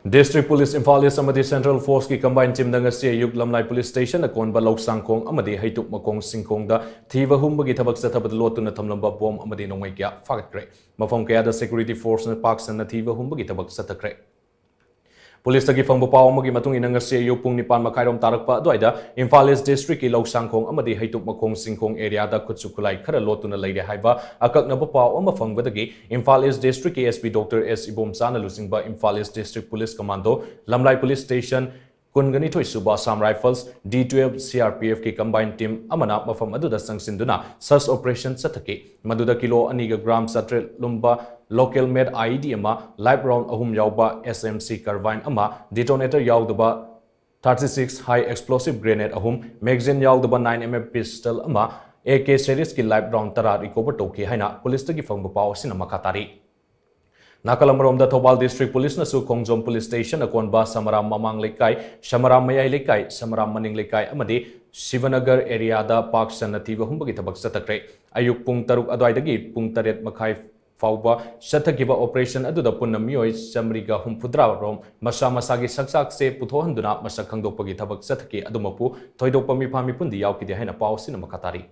District Police Imphal East Amadi Central Force ki combined team ngasi ayuk Lamlai Police Station konba Loushangkhong Amadi Heitupmakhong Chingkhongda thiba humbagi thibak chathabada Lottuna Thamlamba bom Amadi Nongmei kya Phagatkhre mapham kayada security force na park shanna thiba humbagi thabak chathakhre Police tagi fangbo paw amagi matung ina ngasi ayuk pung 9:30 tarakpa adwaida Imphal East District ki Loushangkhong Amadi Heitupmakhong Chingkhong area da khutsu khulai khara Lottuna leire haiba akaknaba paw ama fangbadagi Imphal East District SP Dr. S. Ibomsana lusingba Imphal East District Police Commando Lamlai Police Station Kungani Thoi Suba Sam Rifles D12 CRPF ki combined team amana mapham aduda sangsinduna search operation chathaki maduda kilo 2 gram satre lumba local made ID ama live round ahum yauba SMC carbine ama detonator yaudaba 36 high explosive grenade ahum magazine yaudaba 9mm pistol ama AK series ki live round tara recover toki haina police tagi fangba paw sinama khatari Nakalamromda Thobal District Police na su Khongjom Police Station konba Samaram Mamang Lekai, Samaram Mayai Lekai, Samaram Maning Lekai amadi Shivanagar area da park shanna thiba humbagi thabak chathakhre ayuk pung 3 adwaidagi pung 8:30 fauba chathakiba operation aduda punna mioi chamriga humphudra rom masa masagi saksak se puthohanduna masak khangdopagi thabak chathaki adumapu thoidopami phami pundi yaukide haina paw sinama khatari